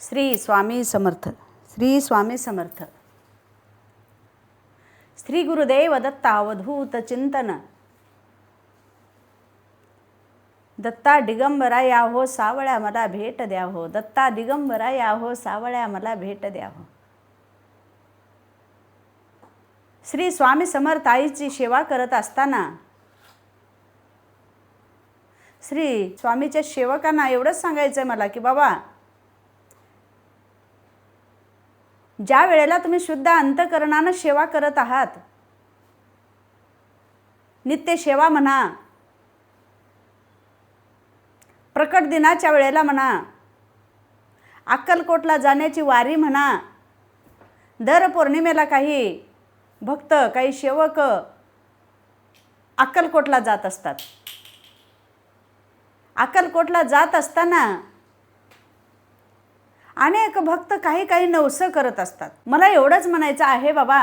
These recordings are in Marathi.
श्री स्वामी समर्थ. श्री स्वामी समर्थ. श्री गुरुदेव दत्ता अवधूत चिंतन. दत्ता दिगंबरा या हो सावळ्या मला भेट द्या हो. दत्ता दिगंबरा या हो सावळ्या मला भेट द्या हो. श्री स्वामी समर्थ आईची सेवा करत असताना श्री स्वामीच्या सेवकांना एवढंच सांगायचं आहे मला की बाबा, ज्या वेळेला तुम्ही शुद्ध अंतःकरणानं सेवा करत आहात, नित्य सेवा म्हणा, प्रकट दिनाच्या वेळेला म्हणा, अक्कलकोटला जाण्याची वारी म्हणा, दर पौर्णिमेला काही भक्त, काही सेवक अक्कलकोटला जात असतात. अक्कलकोटला जात असताना अनेक भक्त काही काही नवसं करत असतात. मला एवढंच म्हणायचं आहे बाबा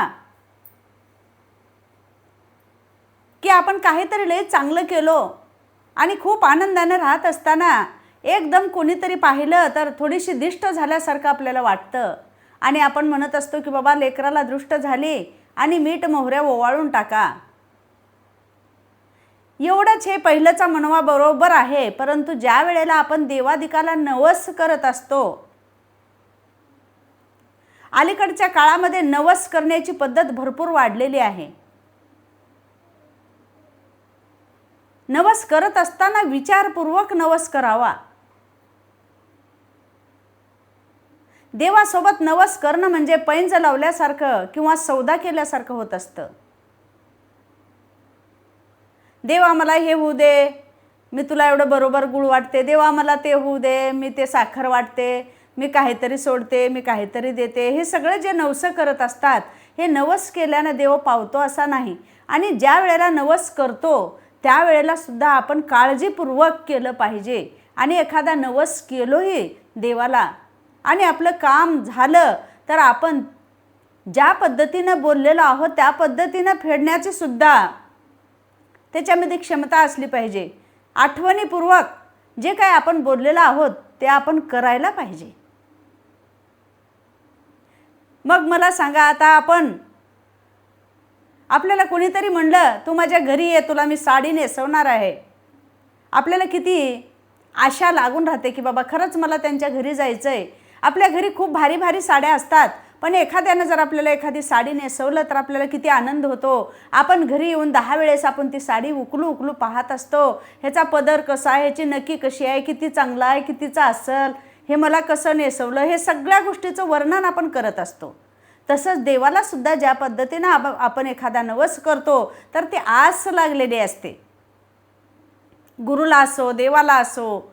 की आपण काहीतरी लय चांगलं केलो आणि खूप आनंदाने राहत असताना एकदम कोणीतरी पाहिलं तर थोडीशी दिष्ट झाल्यासारखं आपल्याला वाटतं आणि आपण म्हणत असतो की बाबा लेकराला दृष्ट झाली आणि मीठ मोहऱ्या ओवाळून टाका. एवढंच हे पहिलंचा म्हणवा बरोबर आहे, परंतु ज्या वेळेला आपण देवादिकाला नवस करत असतो, अलीकडच्या काळामध्ये नवस करण्याची पद्धत भरपूर वाढलेली आहे. नवस करत असताना विचारपूर्वक नवस करावा. देवासोबत नवस करणं म्हणजे पैंज लावल्यासारखं किंवा सौदा केल्यासारखं होत असतं. देवा मला हे होऊ दे, मी तुला एवढं बरोबर गुळ वाटते. देवा मला ते होऊ दे, मी ते साखर वाटते, मी काहीतरी सोडते, मी काहीतरी देते. हे सगळे जे नवस करत असतात, हे नवस केल्याने देव पावतो असा नाही. आणि ज्या वेळेला नवस करतो त्यावेळेला सुद्धा आपण काळजीपूर्वक केलं पाहिजे. आणि एखादा नवस केलोही देवाला आणि आपलं काम झालं तर आपण ज्या पद्धतीनं बोललेलो आहोत त्या पद्धतीनं फेडण्याची सुद्धा त्याच्यामध्ये क्षमता असली पाहिजे. आठवणीपूर्वक जे काय आपण बोललेलो आहोत ते आपण करायला पाहिजे. मग मला सांगा, आता आपल्याला कोणीतरी म्हणलं तू माझ्या घरी ये, तुला मी साडी नेसवणार आहे. आपल्याला किती आशा लागून राहते की बाबा खरंच मला त्यांच्या घरी जायचं आहे. आपल्या घरी खूप भारी भारी साड्या असतात, पण एखाद्यानं जर आपल्याला एखादी साडी नेसवलं तर आपल्याला किती आनंद होतो. आपण घरी येऊन 10 वेळेस आपण ती साडी उकलू उकलू पाहत असतो. ह्याचा पदर कसा आहे, ह्याची नक्की कशी आहे, किती चांगला आहे, कितीचा असेल, हे मला कसं नेसवलं, हे सगळ्या गोष्टीचं वर्णन आपण करत असतो. तसंच देवाला सुद्धा ज्या पद्धतीनं आपण एखादा नवस करतो तर ते आस लागलेली असते, गुरुला असो देवाला असो.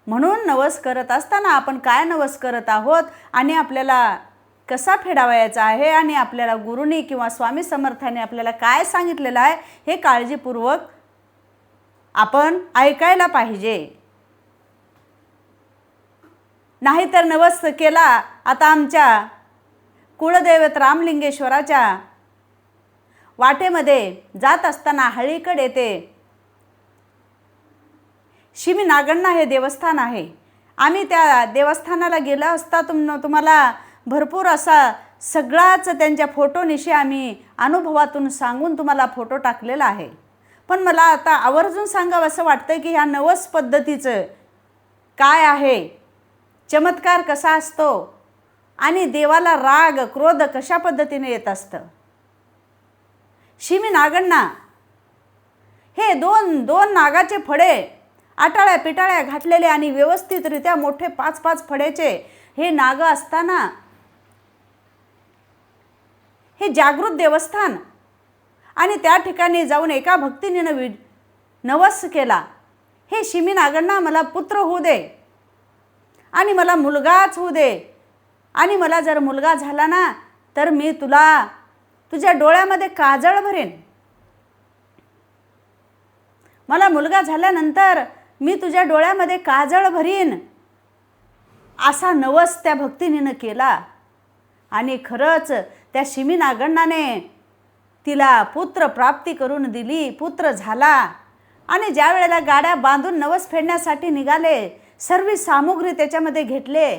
म्हणून नवस करत असताना आपण काय नवस करत आहोत आणि आपल्याला कसा फेडावायचा आहे आणि आपल्याला गुरुनी किंवा स्वामी समर्थाने आपल्याला काय सांगितलेलं आहे हे काळजीपूर्वक आपण ऐकायला पाहिजे. नाहीतर नवस केला. आता आमच्या कुळदैवत रामलिंगेश्वराच्या वाटेमध्ये जात असताना हळीकडे येते शिमी नागण्णा हे देवस्थान आहे. आम्ही त्या देवस्थानाला गेलो असता तुम्हाला भरपूर असा सगळाच त्यांच्या फोटोनिशी आम्ही अनुभवातून सांगून तुम्हाला फोटो टाकलेला आहे. पण मला आता आवर्जून सांगावं असं वाटतं की ह्या नवस पद्धतीचं काय आहे, चमत्कार कसा असतो आणि देवाला राग क्रोध कशा पद्धतीने येत असतं. शिमी नागण्णा हे दोन नागाचे फडे आटाळ्या पिटाळ्या घातलेले आणि व्यवस्थितरित्या मोठे 5-5 फड्याचे हे नाग असताना हे जागृत देवस्थान. आणि त्या ठिकाणी जाऊन एका भक्तिनीनं नवस केला, हे शिमी नागण्णा मला पुत्र होऊ दे आणि मला मुलगाच होऊ दे, आणि मला जर मुलगा झाला ना तर मी तुझ्या डोळ्यामध्ये काजळ भरेन. मला मुलगा झाल्यानंतर मी तुझ्या डोळ्यामध्ये काजळ भरीन, असा नवस त्या भक्तिनीनं केला. आणि खरंच त्या शिमी नागण्णाने तिला पुत्र प्राप्ती करून दिली, पुत्र झाला. आणि ज्या वेळेला गाड्या बांधून नवस फेडण्यासाठी निघाले, सर्व सामुग्री त्याच्यामध्ये घेतले,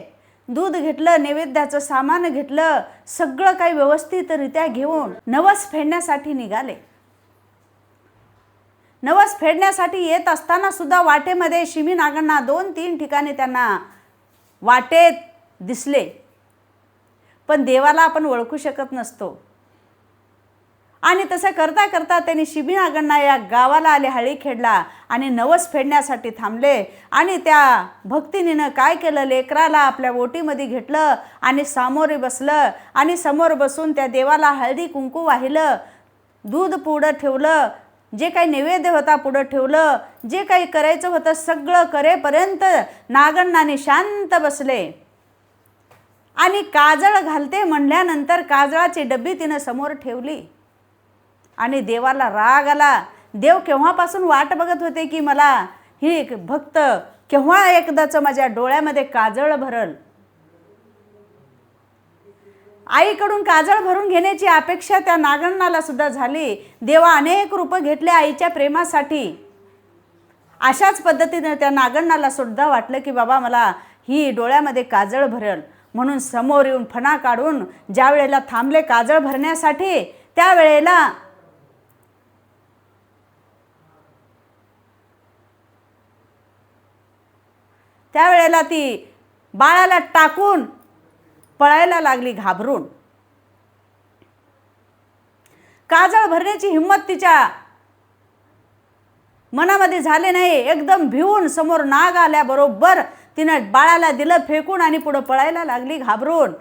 दूध घेतलं, नैवेद्याचं सामान घेतलं, सगळं काही व्यवस्थितरित्या घेऊन नवस फेडण्यासाठी निघाले. नवस फेडण्यासाठी येत असताना सुद्धा वाटेमध्ये शिमी नागांना 2-3 ठिकाणी त्यांना वाटेत दिसले. पण देवाला आपण ओळखू शकत नसतो. आणि तसं करता करता त्यांनी शिमी नागांना या गावाला आले, हळीखेडला, आणि नवस फेडण्यासाठी थांबले. आणि त्या भक्तिनीनं काय केलं, लेकराला आपल्या ओटीमध्ये घेतलं आणि सामोरे बसलं आणि समोर बसून त्या देवाला हळदी कुंकू वाहिलं, दूध पुढं ठेवलं, जे काही नैवेद्य होता पुढं ठेवलं, जे काही करायचं होतं सगळं करेपर्यंत नागण्णाने शांत बसले. आणि काजळ घालते म्हणल्यानंतर काजळाची डब्बी तिनं समोर ठेवली. आणि देवाला राग आला. देव केव्हापासून वाट बघत होते की मला ही भक्त केव्हा एकदाच माझ्या डोळ्यामध्ये काजळ भरल. आईकडून काजळ भरून घेण्याची अपेक्षा त्या नागण्णाला सुद्धा झाली. देवा अनेक रूपं घेतले आईच्या प्रेमासाठी. अशाच पद्धतीने त्या नागण्णाला सुद्धा वाटलं की बाबा मला ही डोळ्यामध्ये काजळ भरल. म्हणून समोर येऊन फणा काढून ज्या वेळेला थांबले काजळ भरण्यासाठी, त्यावेळेला ती बाळाला टाकून पळायला लागली घाबरून. काजळ भरण्याची हिंमत तिच्या मनामध्ये झाले नाही. एकदम भिवून समोर नाग आल्याबरोबर तिनं बाळाला दिलं फेकून आणि पुढं पळायला लागली घाबरून.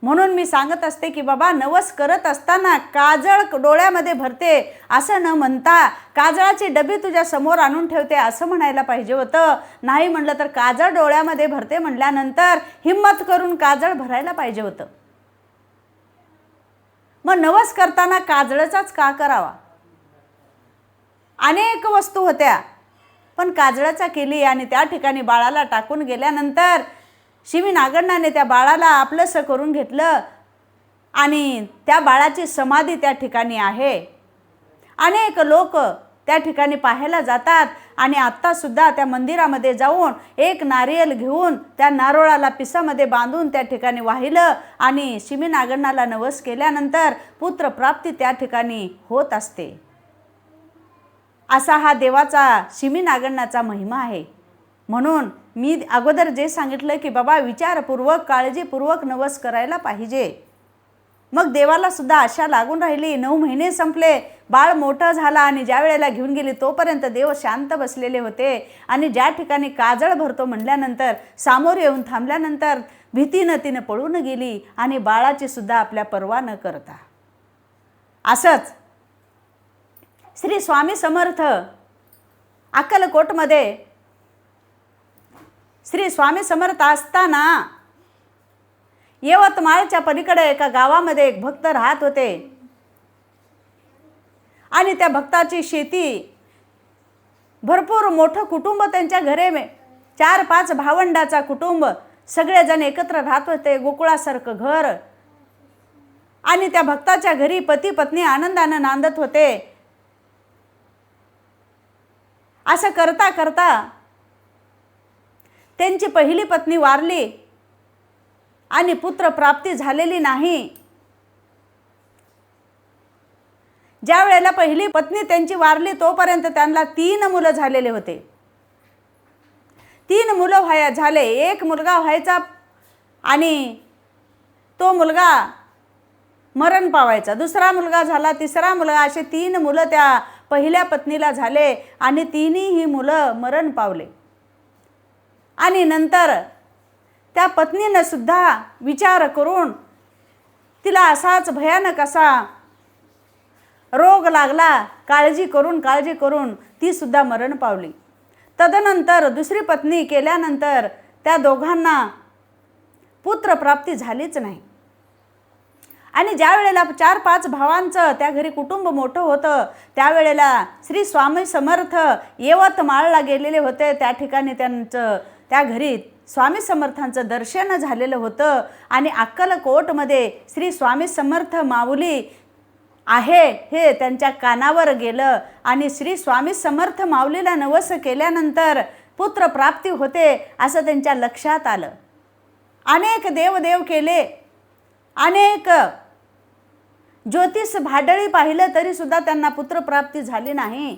म्हणून मी सांगत असते की बाबा नवस करत असताना काजळ डोळ्यामध्ये भरते असं न म्हणता काजळाची डबी तुझ्या समोर आणून ठेवते असं म्हणायला पाहिजे होतं. नाही म्हणलं तर काजळ डोळ्यामध्ये भरते म्हणल्यानंतर हिम्मत करून काजळ भरायला पाहिजे होतं. मग नवस करताना काजळाचाच का करावा? अनेक वस्तू होत्या पण काजळाचा केली. आणि त्या ठिकाणी बाळाला टाकून गेल्यानंतर शिमी नागण्णाने त्या बाळाला आपलंसं करून घेतलं आणि त्या बाळाची समाधी त्या ठिकाणी आहे. अनेक लोक त्या ठिकाणी पाहायला जातात. आणि आत्तासुद्धा त्या मंदिरामध्ये जाऊन एक नारियल घेऊन त्या नारळाला पिसामध्ये बांधून त्या ठिकाणी वाहिलं आणि शिमी नागण्णाला नवस केल्यानंतर पुत्रप्राप्ती त्या ठिकाणी होत असते. असा हा देवाचा शिमी नागण्णाचा महिमा आहे. म्हणून मी अगोदर जे सांगितलं की बाबा विचारपूर्वक काळजीपूर्वक नवस करायला पाहिजे. मग देवाला सुद्धा आशा लागून राहिली. 9 महिने संपले, बाळ मोठं झाला आणि ज्या वेळेला घेऊन गेली तोपर्यंत देव शांत बसलेले होते. आणि ज्या ठिकाणी काजळ भरतो म्हणल्यानंतर समोर येऊन थांबल्यानंतर भीतीनं तिनं पळून गेली आणि बाळाची सुद्धा आपल्या पर्वा न करता. असंच श्री स्वामी समर्थ अक्कलकोटमध्ये श्री स्वामी समर्थ असताना यवतमाळच्या पलीकडे एका गावामध्ये एक भक्त राहत होते. आणि त्या भक्ताची शेती, भरपूर मोठं कुटुंब त्यांच्या घरे, 4-5 भावंडाचा कुटुंब, सगळेजण एकत्र राहत होते, गोकुळासारखं घर. आणि त्या भक्ताच्या घरी पती पत्नी आनंदानं नांदत होते. असं करता करता त्यांची पहिली पत्नी वारली आणि पुत्र प्राप्ती झालेली नाही. ज्या वेळेला पहिली पत्नी त्यांची वारली तोपर्यंत त्यांना 3 मुलं झालेले होते. 3 मुलं झाले. एक मुलगा व्हायचा आणि तो मुलगा मरण पावायचा. दुसरा मुलगा झाला, तिसरा मुलगा, असे 3 मुलं त्या पहिल्या पत्नीला झाले आणि 3ही मुलं मरण पावले. आणि नंतर त्या पत्नीनं सुद्धा विचार करून तिला असाच भयानक असा रोग लागला. काळजी करून ती सुद्धा मरण पावली. तदनंतर दुसरी पत्नी केल्यानंतर त्या दोघांना पुत्रप्राप्ती झालीच नाही. आणि ज्या वेळेला 4-5 भावांचं त्या घरी कुटुंब मोठं होतं त्यावेळेला श्री स्वामी समर्थ यवतमाळला गेलेले होते. त्या ठिकाणी त्यांचं त्या घरी स्वामी समर्थांचं दर्शन झालेलं होतं. आणि अक्कलकोटमध्ये श्री स्वामी समर्थ माऊली आहे हे त्यांच्या कानावर गेलं. आणि श्री स्वामी समर्थ माऊलीला नवस केल्यानंतर पुत्रप्राप्ती होते असं त्यांच्या लक्षात आलं. अनेक देवदेव केले, अनेक ज्योतिष भाडळी पाहिलं तरी सुद्धा त्यांना पुत्रप्राप्ती झाली नाही.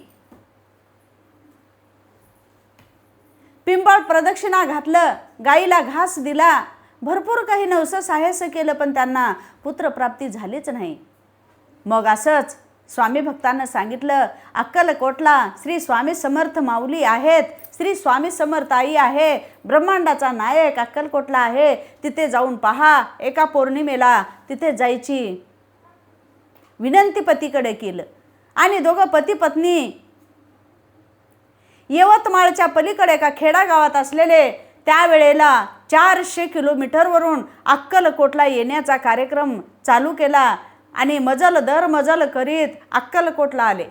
पिंपळ प्रदक्षिणा घातलं, गाईला घास दिला, भरपूर काही नवस साहस्य केलं, पण त्यांना पुत्रप्राप्ती झालीच नाही. मग असंच स्वामी भक्तांना सांगितलं, अक्कलकोटला श्री स्वामी समर्थ माऊली आहेत, श्री स्वामी समर्थ आई आहे, ब्रह्मांडाचा नायक अक्कलकोटला आहे, तिथे जाऊन पहा. एका पौर्णिमेला तिथे जायची विनंती पतीकडे केलं आणि दोघं पती पत्नी यवतमाळच्या पलीकडे एका खेडागावात असलेले त्यावेळेला 400 किलोमीटरवरून अक्कलकोटला येण्याचा कार्यक्रम चालू केला आणि मजल दर मजल करीत अक्कलकोटला आले.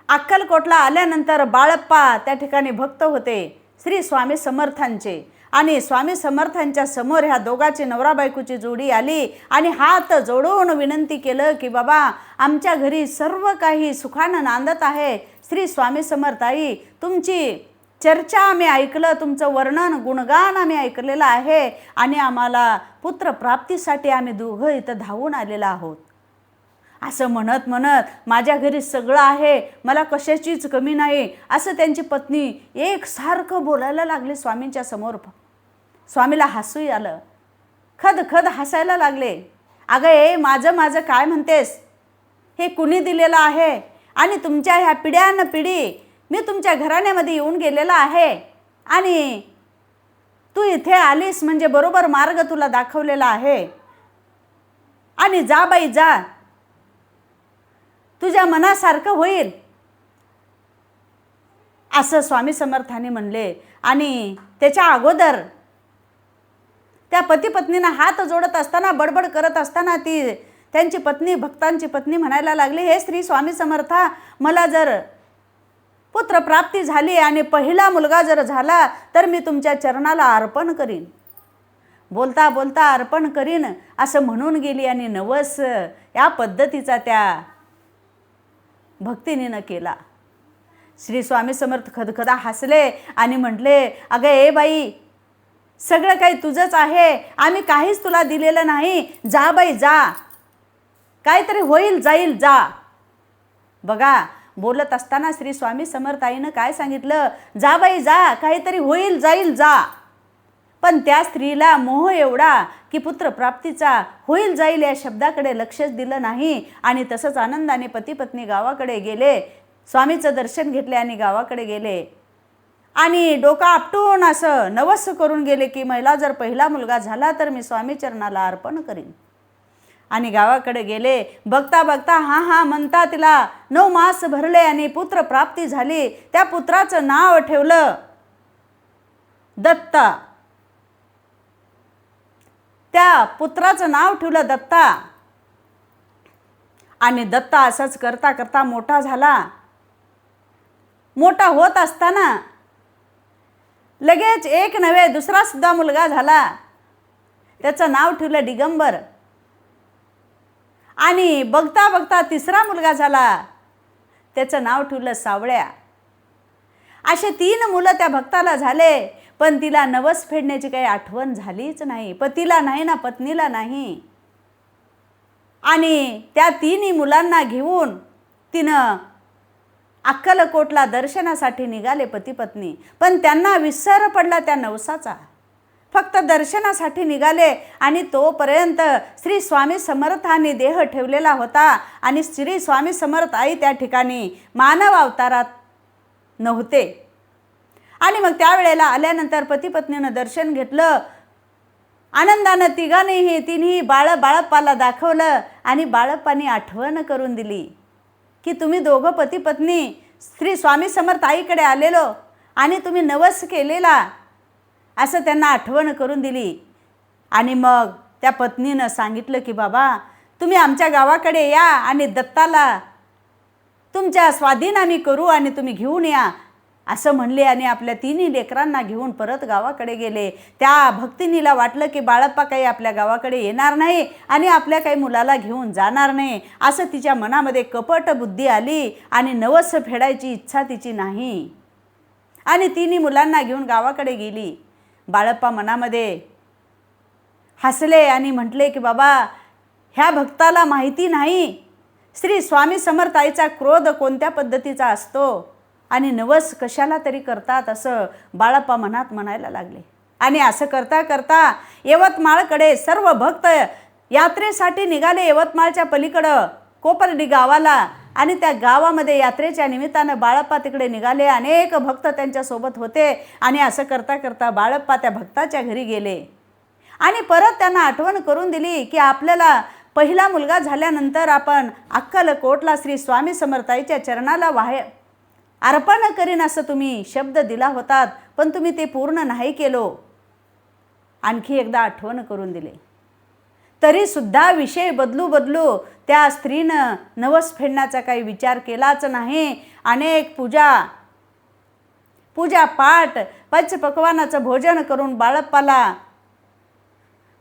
अक्कलकोटला आल्यानंतर बाळप्पा त्या ठिकाणी भक्त होते श्री स्वामी समर्थांचे आणि स्वामी समर्थांच्या समोर ह्या दोघांची नवरा बायकोची जोडी आली आणि हात जोडून विनंती केलं की बाबा आमच्या घरी सर्व काही सुखानं नांदत आहे. श्री स्वामी समर्थ आई, तुमची चर्चा आम्ही ऐकलं, तुमचं वर्णन गुणगान आम्ही ऐकलेलं आहे आणि आम्हाला पुत्रप्राप्तीसाठी आम्ही दोघं इथं धावून आलेलो आहोत. असं म्हणत म्हणत माझ्या घरी सगळं आहे, मला कशाचीच कमी नाही, असं त्यांची पत्नी एकसारखं बोलायला लागली स्वामींच्या समोर. स्वामीला हसूही आलं, खद खद हसायला लागले. अगं ए माझं माझं काय म्हणतेस, हे कुणी दिलेलं आहे आणि तुमच्या ह्या पिढ्यान पिढी मी तुमच्या घराण्यामध्ये येऊन गेलेला आहे आणि तू इथे आलीस म्हणजे बरोबर मार्ग तुला दाखवलेला आहे आणि जा बाई जा, तुझ्या मनासारखं होईल, असं स्वामी समर्थांनी म्हणले. आणि त्याच्या अगोदर त्या पती पत्नींना हात जोडत असताना बडबड करत असताना ती त्यांची पत्नी भक्तांची पत्नी म्हणायला लागली, हे श्री स्वामी समर्था, मला जर पुत्रप्राप्ती झाली आणि पहिला मुलगा जर झाला तर मी तुमच्या चरणाला अर्पण करीन, बोलता बोलता अर्पण करीन असं म्हणून गेली आणि नवस या पद्धतीचा त्या भक्तिनीनं केला. श्री स्वामी समर्थ खदखदा हसले आणि म्हटले, अगं ए बाई सगळं काही तुझंच आहे, आम्ही काहीच तुला दिलेलं नाही, जा बाई जा, काहीतरी होईल जाईल जा. बघा बोलत असताना श्री स्वामी समर्थ आईनं काय सांगितलं, जा बाई जा, काहीतरी होईल जाईल जा. पण त्या स्त्रीला मोह एवढा की पुत्रप्राप्तीचा होईल जाईल या शब्दाकडे लक्षच दिलं नाही आणि तसंच आनंदाने पती पत्नी गावाकडे गेले, स्वामीचं दर्शन घेतले आणि गावाकडे गेले आणि डोका आपटून असं नवस करून गेले की मला जर पहिला मुलगा झाला तर मी स्वामी चरणाला अर्पण करीन. आणि गावाकडे गेले. बघता बघता हा हा म्हणता तिला 9 मास भरले आणि पुत्रप्राप्ती झाली. त्या पुत्राचं नाव ठेवलं दत्ता. त्या पुत्राचं नाव ठेवलं दत्ता आणि दत्ता असंच करता करता मोठा झाला. मोठा होत असताना लगेच एक नव्हे दुसरा सुद्धा मुलगा झाला. त्याचं नाव ठेवलं दिगंबर. आणि बघता बघता तिसरा मुलगा झाला, त्याचं नाव ठेवलं सावळ्या. असे 3 मुलं त्या भक्ताला झाले, पण तिला नवस फेडण्याची काही आठवण झालीच नाही. पतीला नाही ना पत्नीला नाही. आणि त्या 3 मुलांना घेऊन तिनं अक्कलकोटला दर्शनासाठी निघाले पती पत्नी. पण त्यांना विसर पडला त्या नवसाचा. फक्त दर्शनासाठी निघाले आणि तोपर्यंत श्री स्वामी समर्थांनी देह ठेवलेला होता आणि श्री स्वामी समर्थ आई त्या ठिकाणी मानव अवतारात नव्हते. आणि मग त्यावेळेला आल्यानंतर पती पत्नीनं दर्शन घेतलं. आनंदानं तिन्ही बाळप्पाला दाखवलं आणि बाळप्पानी आठवण करून दिली की तुम्ही दोघं पती पत्नी श्री स्वामी समर्थ आईकडे आलेलो आणि तुम्ही नवस केलेला, असं त्यांना आठवण करून दिली. आणि मग त्या पत्नीनं सांगितलं की बाबा तुम्ही आमच्या गावाकडे या आणि दत्ताला तुमच्या स्वाधीन आम्ही करू आणि तुम्ही घेऊन या, असं म्हणले. आणि आपल्या 3 लेकरांना घेऊन परत गावाकडे गेले. त्या भक्तिनीला वाटलं की बाळप्पा काही आपल्या गावाकडे येणार नाही आणि आपल्या काही मुलाला घेऊन जाणार नाही, असं तिच्या मनामध्ये कपट बुद्धी आली आणि नवस फेडायची इच्छा तिची नाही. आणि 3 मुलांना घेऊन गावाकडे गेली. बाळप्पा मनामध्ये हसले आणि म्हटले की बाबा, ह्या भक्ताला माहिती नाही श्री स्वामी समर्थाईचा क्रोध कोणत्या पद्धतीचा असतो आणि नवस कशाला तरी करतात, असं बाळप्पा मनात म्हणायला लागले. आणि असं करता करता यवतमाळकडे सर्व भक्त यात्रेसाठी निघाले. यवतमाळच्या पलीकडं कोपर्डी गावाला, आणि त्या गावामध्ये यात्रेच्या निमित्तानं बाळप्पा तिकडे निघाले. अनेक भक्त त्यांच्यासोबत होते. आणि असं करता करता बाळप्पा त्या भक्ताच्या घरी गेले आणि परत त्यांना आठवण करून दिली की आपल्याला पहिला मुलगा झाल्यानंतर आपण अक्कलकोटला श्री स्वामी समर्थाईच्या चरणाला अर्पण करीन असं तुम्ही शब्द दिला होतात, पण तुम्ही ते पूर्ण नाही केलो. आणखी एकदा आठवण करून दिले. तरीसुद्धा विषय बदलू त्या स्त्रीनं नवस फेडण्याचा काही विचार केलाच नाही. अनेक पूजा पाठ पंचपक्वानाचं भोजन करून बाळप्पाला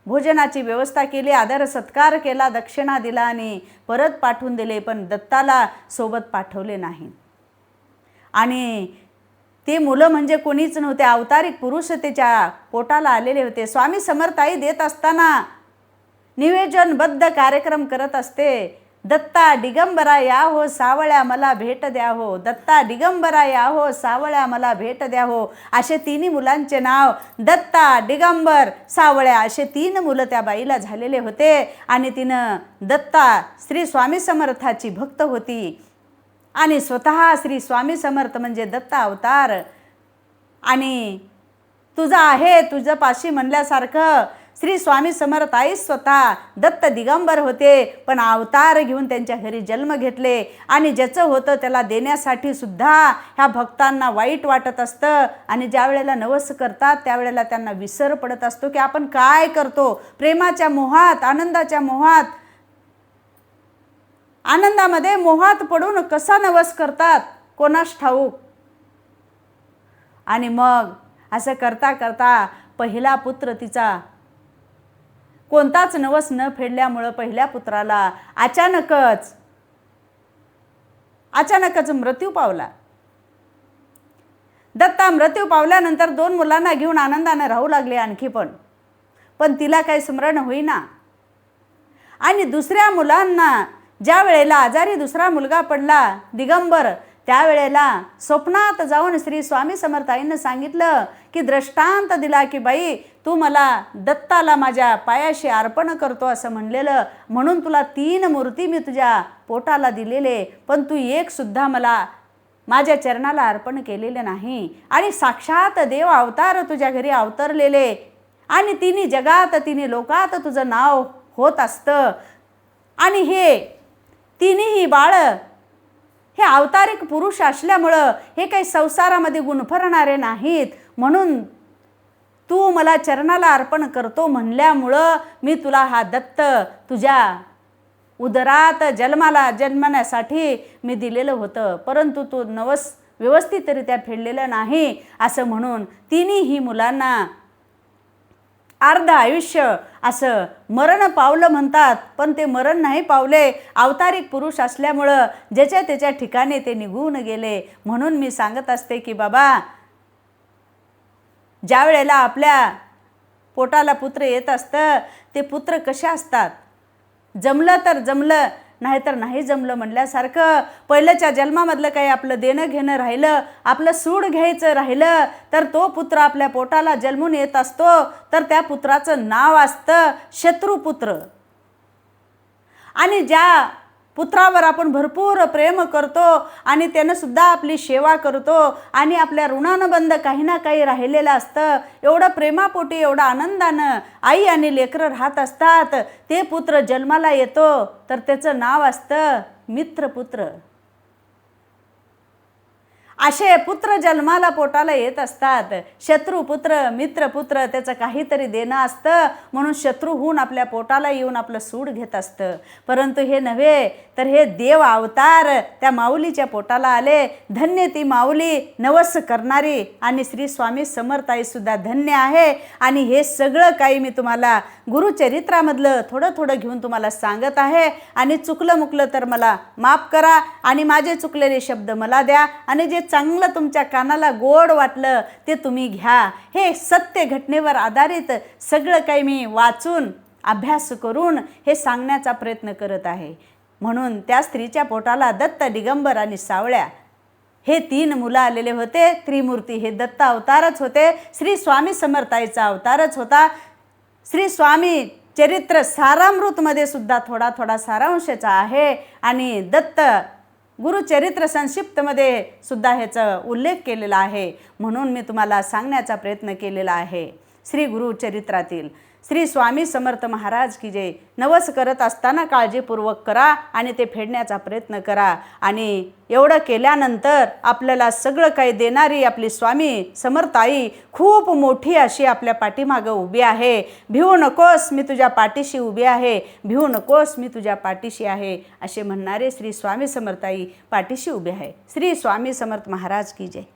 भोजनाची व्यवस्था केली, आदर सत्कार केला, दक्षिणा दिला आणि परत पाठवून दिले. पण दत्ताला सोबत पाठवले नाही. आणि ते मुलं म्हणजे कोणीच नव्हते, अवतारिक पुरुष त्याच्या पोटाला आलेले होते. स्वामी समर्थाई देत असताना निवेदनबद्ध कार्यक्रम करत असते. दत्ता दिगंबरा या हो सावळ्या मला भेट द्या हो, दत्ता दिगंबरा या हो सावळ्या मला भेट द्या हो, असे तिन्ही मुलांचे नाव दत्ता, दिगंबर, सावळ्या असे 3 मुलं त्या बाईला झालेले होते. आणि तिनं दत्ता श्री स्वामी समर्थाची भक्त होती आणि स्वतः श्री स्वामी समर्थ म्हणजे दत्ता अवतार. आणि तुझा आहे तुझ्यापाशी म्हणल्यासारखं श्री स्वामी समर्थ आई स्वतः दत्त दिगंबर होते, पण अवतार घेऊन त्यांच्या घरी जन्म घेतले. आणि ज्याचं होतं त्याला देण्यासाठी सुद्धा ह्या भक्तांना वाईट वाटत असतं. आणि ज्या वेळेला नवस करतात त्यावेळेला त्यांना विसर पडत असतो की आपण काय करतो. प्रेमाच्या मोहात, आनंदाच्या मोहात, आनंदामध्ये मोहात पडून कसा नवस करतात कोणास ठाऊक. आणि मग असं करता करता पहिला पुत्र तिचा कोणताच नवस न फेडल्यामुळं पहिल्या पुत्राला अचानकच मृत्यू पावला. दत्ता मृत्यू पावल्यानंतर 2 मुलांना घेऊन आनंदाने राहू लागले आणखी पण तिला काही स्मरण होईना. आणि दुसऱ्या मुलांना ज्या वेळेला आजारी दुसरा मुलगा पडला दिगंबर, त्यावेळेला स्वप्नात जाऊन श्री स्वामी समर्थाईंनी सांगितलं की दृष्टांत दिला की बाई तू मला दत्ताला माझ्या पायाशी अर्पण करतो असं म्हणलेलं, म्हणून तुला 3 मूर्ती मी तुझ्या पोटाला दिलेले, पण तू एक सुद्धा मला माझ्या चरणाला अर्पण केलेले नाही. आणि साक्षात देव अवतार तुझ्या घरी अवतरलेले आणि 3 जगात 3 लोकात तुझं नाव होत असतं. आणि हे 3ही बाळ हे अवतारिक पुरुष असल्यामुळं हे काही संसारामध्ये गुणफरणारे नाहीत, म्हणून तू मला चरणाला अर्पण करतो म्हणल्यामुळं मी तुला हा दत्त तुझ्या उदरात जन्मण्यासाठी मी दिलेलं होतं, परंतु तू नवस व्यवस्थितरित्या फेडलेलं नाही असं म्हणून 3ही मुलांना अर्ध आयुष्य असं मरण पावलं म्हणतात. पण ते मरण नाही पावले, अवतारिक पुरुष असल्यामुळं ज्याच्या त्याच्या ठिकाणी ते निघून गेले. म्हणून मी सांगत असते की बाबा, ज्या वेळेला आपल्या पोटाला पुत्र येत असतं ते पुत्र कसे असतात, जमलं तर जमलं नाहीतर नाही जमलं म्हणल्यासारखं. पहिल्याच्या जन्मामधलं काही आपलं देणं घेणं राहिलं, आपलं सूड घ्यायचं राहिलं तर तो पुत्र आपल्या पोटाला जन्मून येत असतो, तर त्या पुत्राचं नाव असतं शत्रुपुत्र. आणि ज्या पुत्रावर आपण भरपूर प्रेम करतो आणि त्यानं सुद्धा आपली सेवा करतो आणि आपल्या ऋणानुबंध काही ना काही राहिलेलं असतं, एवढं प्रेमापोटी एवढं आनंदानं आई आणि लेकरं राहत असतात, ते पुत्र जन्माला येतो तर त्याचं नाव असतं मित्रपुत्र. असे पुत्र जन्माला पोटाला येत असतात. शत्रुपुत्र, मित्रपुत्र त्याचं काहीतरी देणं असतं, म्हणून शत्रूहून आपल्या पोटाला येऊन आपलं सूड घेत असतं. परंतु हे नव्हे तर हे देव अवतार त्या माऊलीच्या पोटाला आले. धन्य ती माऊली, नवस करणारी, आणि श्री स्वामी समर्थाई सुद्धा धन्य आहे. आणि हे सगळं काही मी तुम्हाला गुरुचरित्रामधलं थोडं थोडं घेऊन तुम्हाला सांगत आहे. आणि चुकलं मुकलं तर मला माफ करा आणि माझे चुकलेले शब्द मला द्या आणि जे चांगलं तुमच्या कानाला गोड वाटलं ते तुम्ही घ्या. हे सत्य घटनेवर आधारित सगळं काही मी वाचून अभ्यास करून हे सांगण्याचा प्रयत्न करत आहे. म्हणून त्या स्त्रीच्या पोटाला दत्त, दिगंबर आणि सावळ्या हे 3 मुलं आलेले होते. त्रिमूर्ती हे दत्त अवतारच होते. श्री स्वामी समर्थाईचा अवतारच होता. श्री स्वामी चरित्र सारामृतमध्ये सुद्धा थोडा थोडा सारांशाचा आहे आणि दत्त गुरुचरित्र संक्षिप्तमध्ये सुद्धा ह्याचा उल्लेख केलेला आहे. म्हणून मी तुम्हाला सांगण्याचा प्रयत्न केलेला आहे. श्री गुरुचरित्रातील श्री स्वामी समर्थ महाराज की जय. नवस करत असताना काळजीपूर्वक करा आणि ते फेडण्याचा प्रयत्न करा. आणि एवढं केल्यानंतर आपल्याला सगळं काही देणारी आपली स्वामी समर्थ आई खूप मोठी अशी आपल्या पाठीमागं उभी आहे. भिवू नकोस, मी तुझ्या पाठीशी उभी आहे. भिवू नकोस, मी तुझ्या पाठीशी आहे असे म्हणणारे श्री स्वामी समर्थ आई पाठीशी उभे आहे. श्री स्वामी समर्थ महाराज की जय.